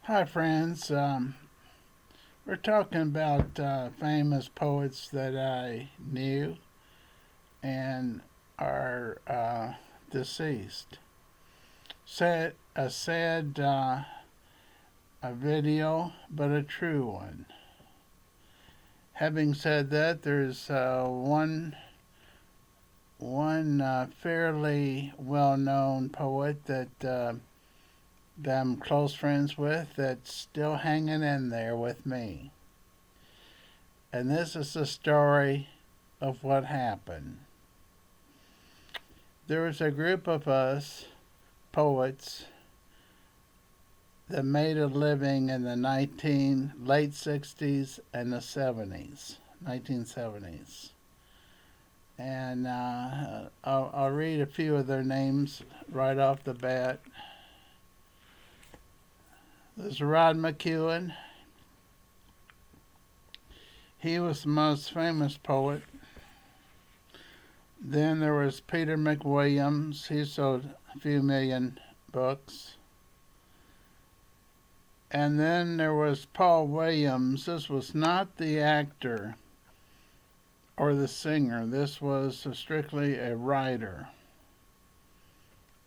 Hi, friends. We're talking about famous poets that I knew and are deceased. A sad a video, but a true one. Having said that, there's one fairly well-known poet that I'm close friends with that's still hanging in there with me. And this is the story of what happened. There was a group of us poets that made a living in the late 60s and the 70s, 1970s. And I'll read a few of their names right off the bat. There's Rod McKuen. He was the most famous poet. Then there was Peter McWilliams. He sold a few million books. And then there was Paul Williams. This was not the actor or the singer. This was strictly a writer.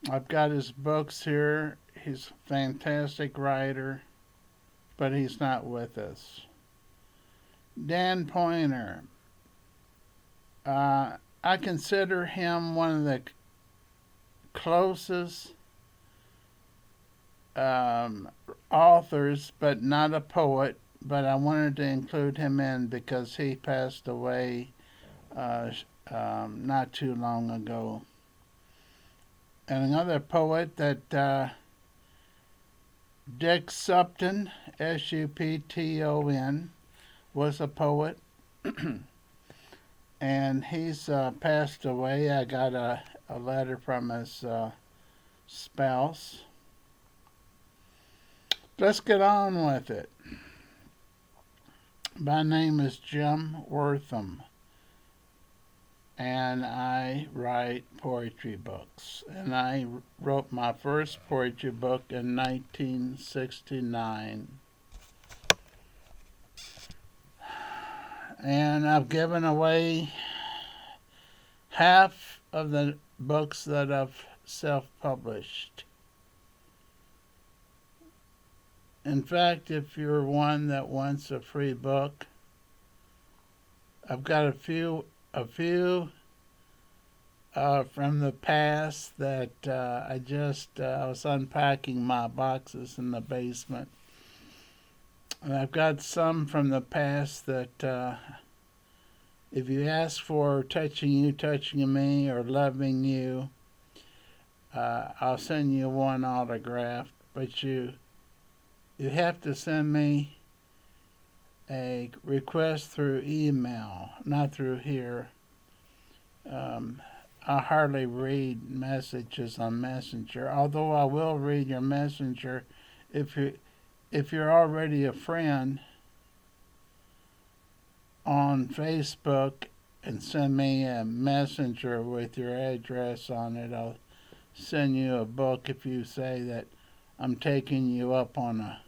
I've got his books here. He's a fantastic writer, but he's not with us. Dan Pointer. I consider him one of the closest authors, but not a poet. But I wanted to include him in because he passed away not too long ago. And another poet that Dick Supton, Supton, was a poet. And he's passed away. I got a letter from his spouse. Let's get on with it. My name is Jim Wortham, and I write poetry books. And I wrote my first poetry book in 1969. And I've given away half of the books that I've self-published. In fact, if you're one that wants a free book, I've got a few from the past that I was unpacking my boxes in the basement. And I've got some from the past that if you ask for touching you, touching me, or loving you, I'll send you one autographed. But you have to send me a request through email, not through here. I hardly read messages on Messenger, although I will read your Messenger if you're already a friend on Facebook and send me a messenger with your address on it. I'll send you a book if you say that I'm taking you up on a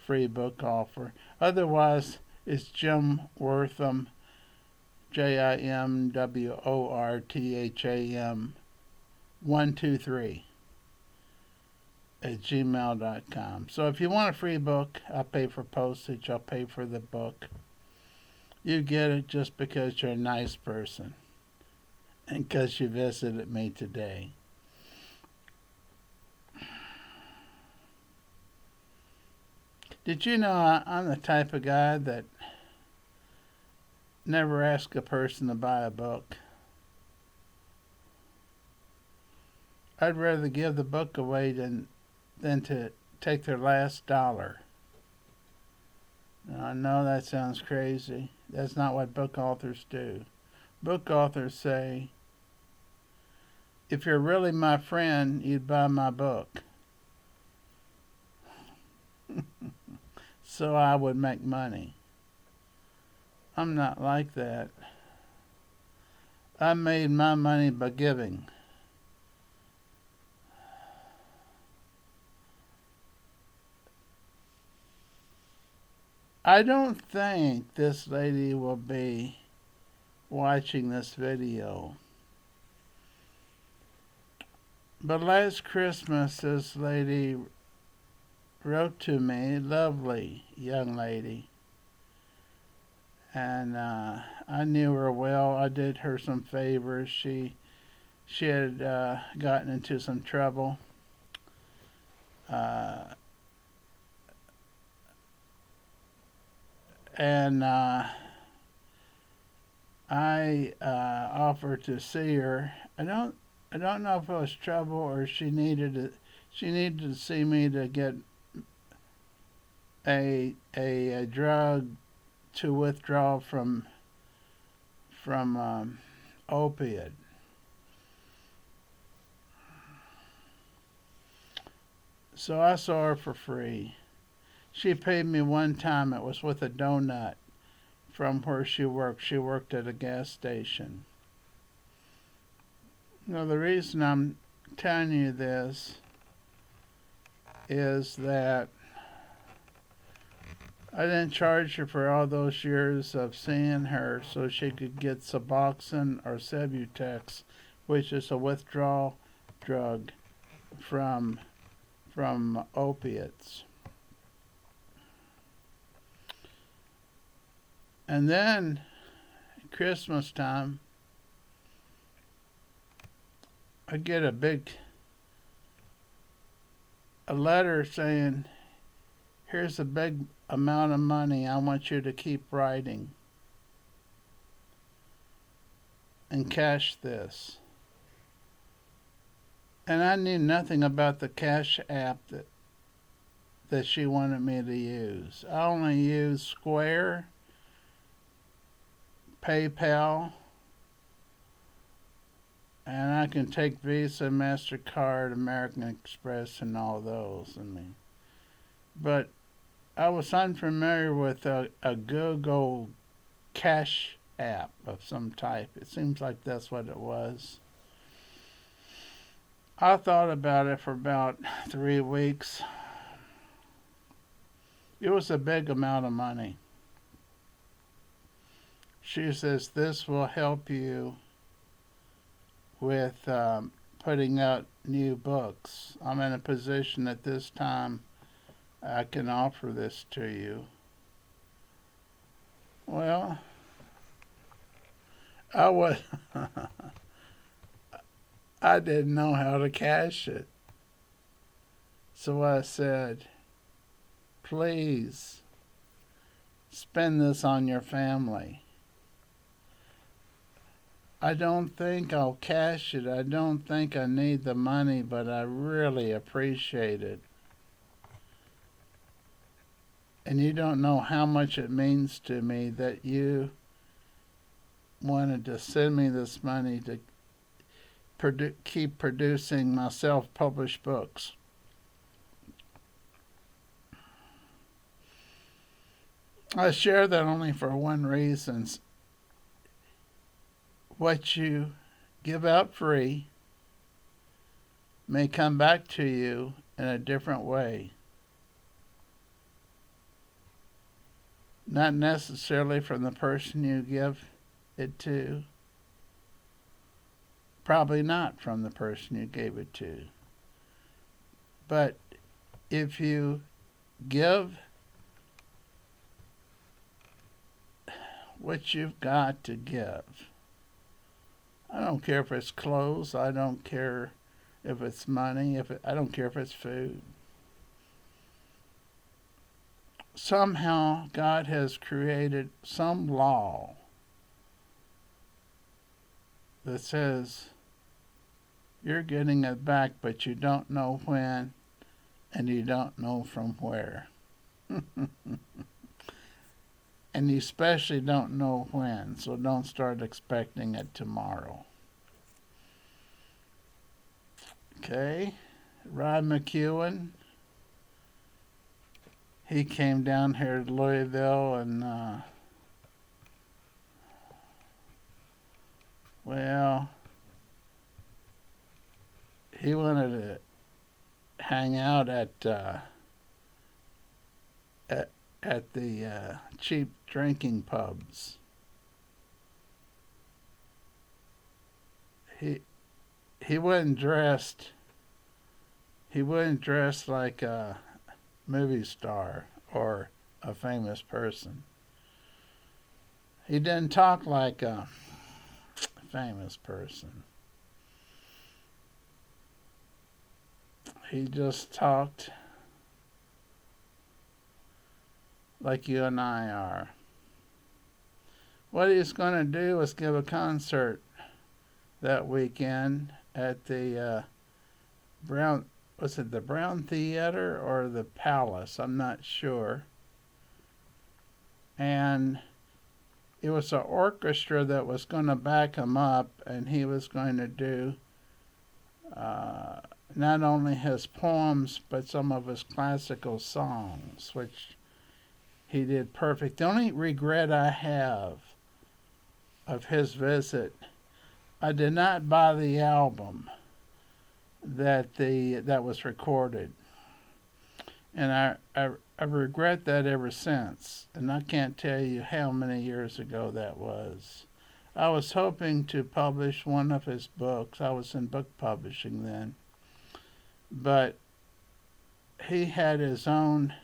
free book offer. Otherwise, it's Jim Wortham, JIMWORTHAM 123 at gmail.com. So if you want a free book, I'll pay for postage, I'll pay for the book. You get it just because you're a nice person and because you visited me today. Did you know I'm the type of guy that never asks a person to buy a book? I'd rather give the book away than to take their last dollar. Now, I know that sounds crazy. That's not what book authors do. Book authors say, if you're really my friend, you'd buy my book. So I would make money. I'm not like that. I made my money by giving. I don't think this lady will be watching this video. But last Christmas, this lady wrote to me, lovely young lady, and I knew her well. I did her some favors. She had gotten into some trouble. Uh, and I offered to see her. I don't know if it was trouble or she needed it. She needed to see me to get a drug to withdraw from opiate. So I saw her for free. She paid me one time. It was with a donut from where she worked. She worked at a gas station. Now, the reason I'm telling you this is that I didn't charge her for all those years of seeing her so she could get Suboxone or Subutex, which is a withdrawal drug from opiates. And then Christmas time, I get a letter saying, here's a big amount of money. I want you to keep writing and cash this. And I knew nothing about the Cash app that she wanted me to use. I only used Square, PayPal, and I can take Visa, MasterCard, American Express, and all those. But I was unfamiliar with a Google Cash app of some type. It seems like that's what it was. I thought about it for about 3 weeks. It was a big amount of money. She says this will help you with putting out new books. I'm in a position at this time I can offer this to you. Well, I was I didn't know how to cash it. So I said, please spend this on your family. I don't think I'll cash it. I don't think I need the money, but I really appreciate it. And you don't know how much it means to me that you wanted to send me this money to keep producing my self-published books. I share that only for one reason. What you give out free may come back to you in a different way. Not necessarily from the person you give it to. Probably not from the person you gave it to. But if you give what you've got to give, I don't care if it's clothes, I don't care if it's money, I don't care if it's food. Somehow God has created some law that says you're getting it back, but you don't know when and you don't know from where. And you especially don't know when, so don't start expecting it tomorrow. Okay, Rod McKuen, he came down here to Louisville and, well, he wanted to hang out at the cheap drinking pubs. He he wasn't dressed. He wasn't dressed like a movie star or a famous person. He didn't talk like a famous person. He just talked like you and I are. What he's going to do is give a concert that weekend at the Brown, was it the Brown Theater or the Palace? I'm not sure. And it was an orchestra that was going to back him up, and he was going to do not only his poems but some of his classical songs, which he did perfect. The only regret I have of his visit, I did not buy the album that was recorded, and I regret that ever since. And I can't tell you how many years ago that was. I was hoping to publish one of his books. I was in book publishing then, but he had his own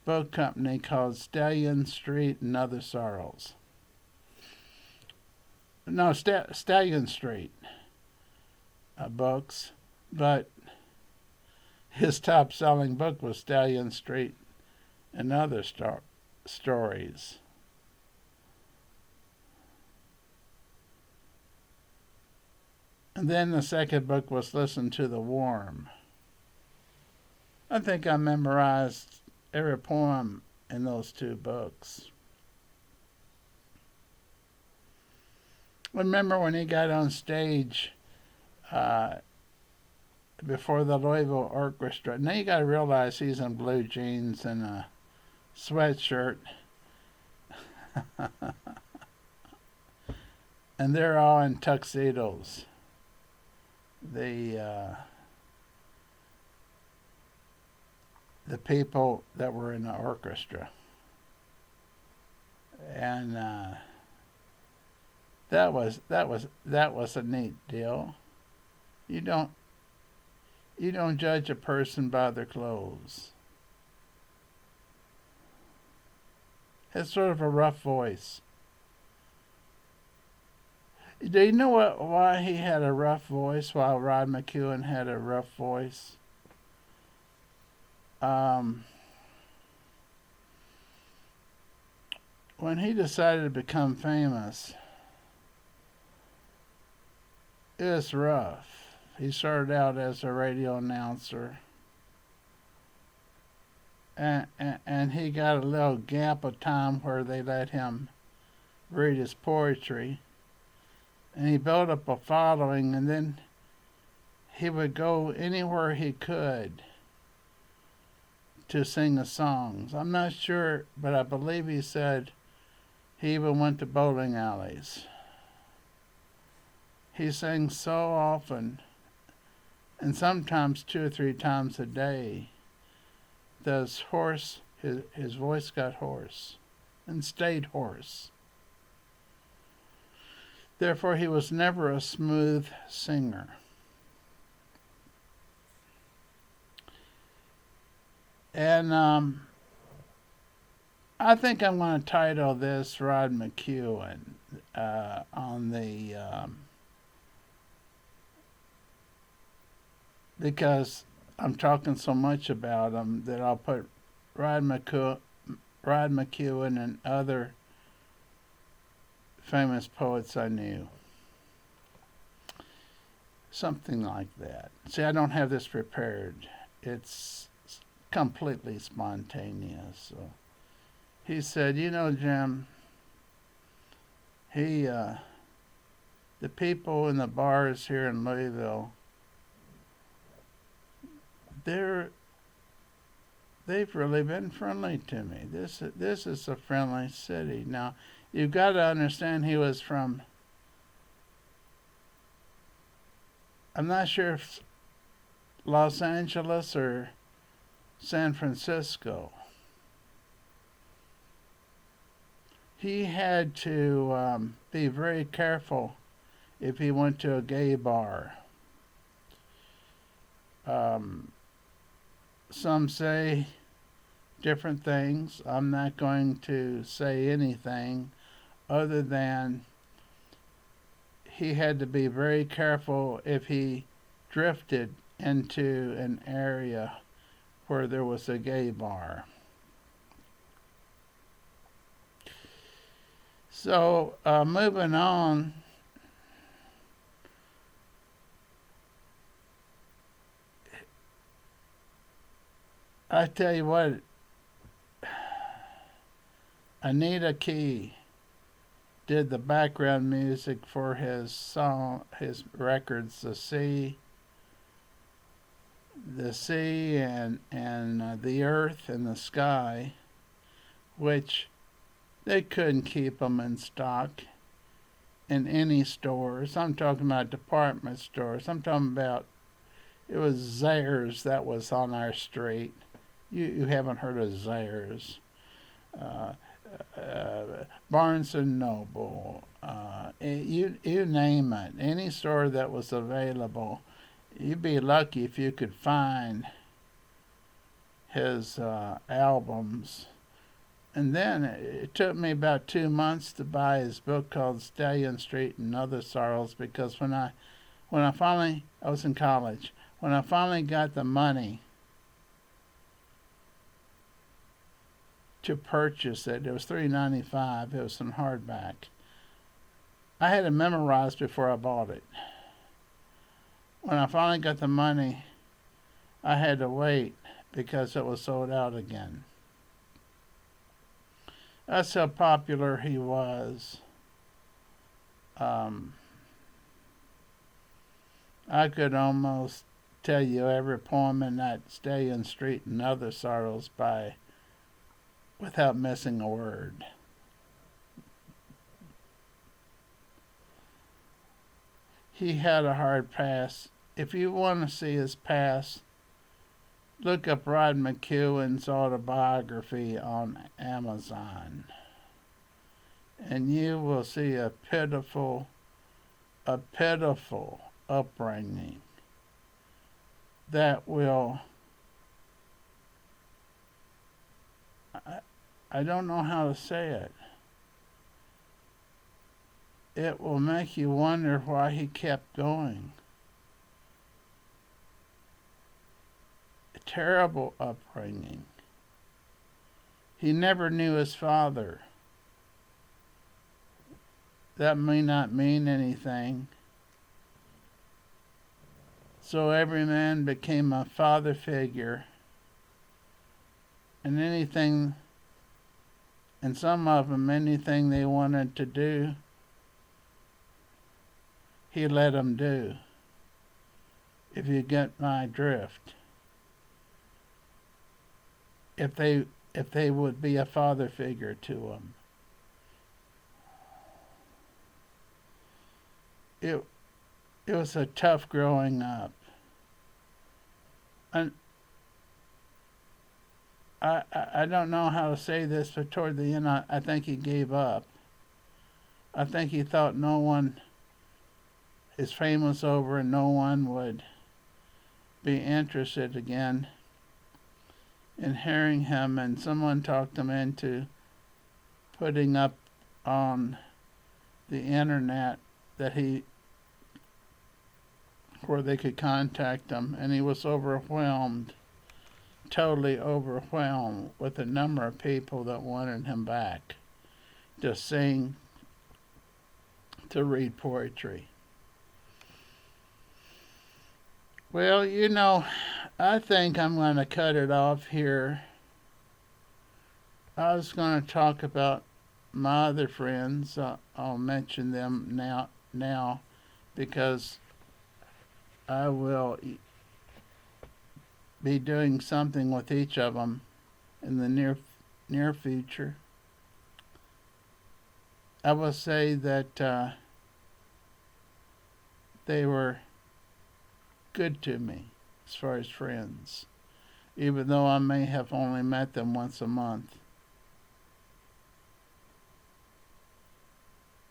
book company called Stallion Street and Other Sorrows. No, Stallion Street books, but his top selling book was Stallion Street and Other Stories. And then the second book was Listen to the Worm. I think I memorized every poem in those two books. Remember when he got on stage before the Louisville Orchestra? Now you got to realize he's in blue jeans and a sweatshirt. And they're all in tuxedos. The people that were in the orchestra, and that was a neat deal. You don't judge a person by their clothes. It's sort of a rough voice. Do you know why he had a rough voice while Rod McKuen had a rough voice? When he decided to become famous, it was rough. He started out as a radio announcer, and he got a little gap of time where they let him read his poetry. And he built up a following, and then he would go anywhere he could to sing the songs. I'm not sure, but I believe he said he even went to bowling alleys. He sang so often, and sometimes 2 or 3 times a day, that his voice got hoarse and stayed hoarse. Therefore, he was never a smooth singer. And I think I'm going to title this Rod McKuen on the because I'm talking so much about him that I'll put Rod McKuen and other famous poets I knew. Something like that. See, I don't have this prepared. It's completely spontaneous. So he said, you know, Jim, the people in the bars here in Louisville, they've really been friendly to me. This is a friendly city. Now, you've got to understand he was from, I'm not sure if Los Angeles or San Francisco. he had to be very careful if he went to a gay bar. Um, some say different things. I'm not going to say anything other than he had to be very careful if he drifted into an area where there was a gay bar. So, moving on, I tell you what, Anita Key did the background music for his song, his records, the sea and the earth and the sky, which they couldn't keep them in stock in any stores. I'm talking about department stores. I'm talking about it was Zayre's that was on our street. You haven't heard of Zayre's. Uh, Barnes and Noble, you name it, any store that was available, you'd be lucky if you could find his albums. And then it took me about 2 months to buy his book called Stallion Street and Other Sorrows, because when I was in college, when I finally got the money to purchase it. It was $3.95. It was in hardback. I had it memorized before I bought it. When I finally got the money, I had to wait because it was sold out again. That's how popular he was. I could almost tell you every poem in that Stallion Street and Other Sorrows by without missing a word. He had a hard past. If you want to see his past, look up Rod McKuen's autobiography on Amazon, and you will see a pitiful upbringing that will, I don't know how to say it. It will make you wonder why he kept going. A terrible upbringing. He never knew his father. That may not mean anything. So every man became a father figure, and some of them, anything they wanted to do, he let them do. If you get my drift. If they would be a father figure to them. It was a tough growing up. And I don't know how to say this, but toward the end, I think he gave up. I think he thought his fame was over and no one would be interested again in hearing him, and someone talked him into putting up on the internet where they could contact him, and he was overwhelmed, totally overwhelmed with the number of people that wanted him back to sing, to read poetry. Well, I think I'm going to cut it off here. I was going to talk about my other friends. I'll mention them now because I will be doing something with each of them in the near future. I will say that they were good to me as far as friends, even though I may have only met them once a month.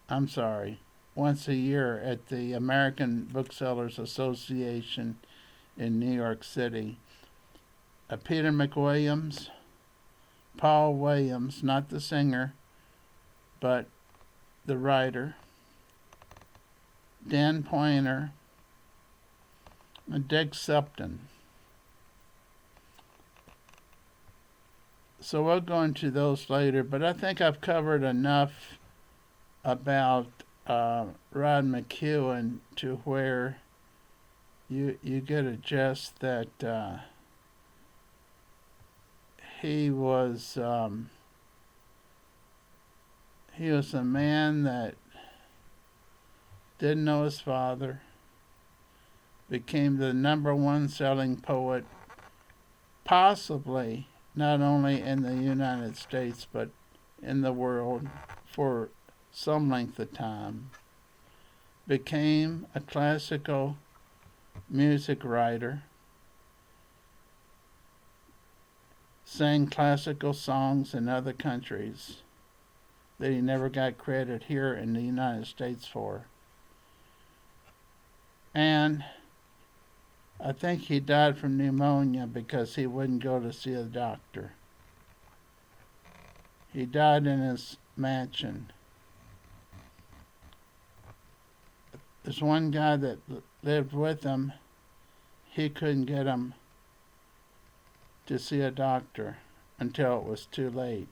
I'm sorry, once a year at the American Booksellers Association in New York City. Peter McWilliams, Paul Williams, not the singer, but the writer, Dan Pointer, and Dick Supton. So we'll go into those later, but I think I've covered enough about Rod McKuen to where you get a gist that he was a man that didn't know his father, became the #1 selling poet, possibly not only in the United States but in the world for some length of time, became a classical music writer, sang classical songs in other countries that he never got credit here in the United States for. And I think he died from pneumonia because he wouldn't go to see a doctor. He died in his mansion. There's one guy that lived with him. He couldn't get him to see a doctor until it was too late.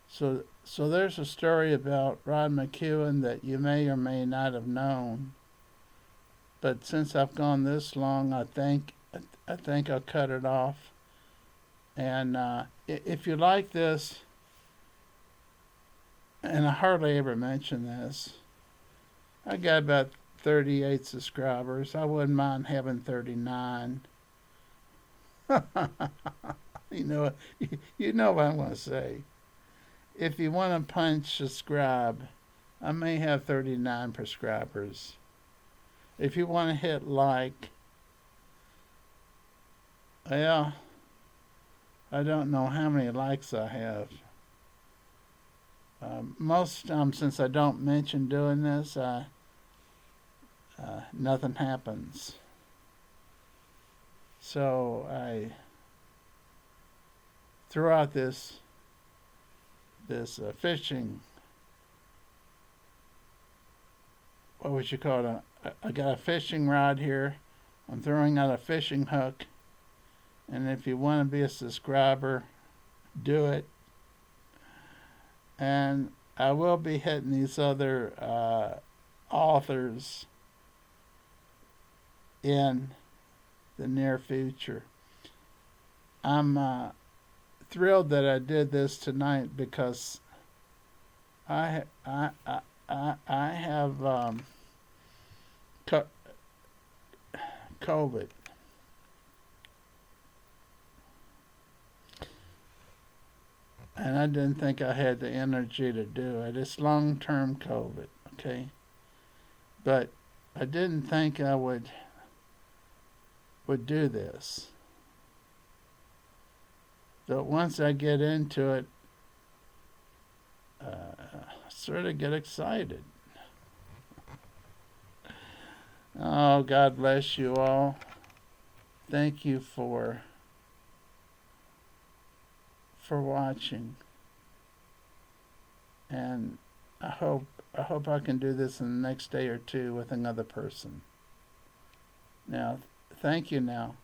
So there's a story about Rod McKuen that you may or may not have known. But since I've gone this long, I think I'll cut it off. And if you like this, and I hardly ever mention this, I got about 38 subscribers. I wouldn't mind having 39. you know what I'm going to say. If you want to punch subscribe, I may have 39 subscribers. If you want to hit like, well, I don't know how many likes I have. Most since I don't mention doing this, nothing happens. So I threw out this fishing. What would you call it? I got a fishing rod here. I'm throwing out a fishing hook. And if you want to be a subscriber, do it. And I will be hitting these other authors in the near future. I'm thrilled that I did this tonight because I have COVID. And I didn't think I had the energy to do it. It's long-term COVID, okay? But I didn't think I would do this. But once I get into it, I sort of get excited. Oh, God bless you all. Thank you for watching. And I hope I can do this in the next day or two with another person. Now, thank you now.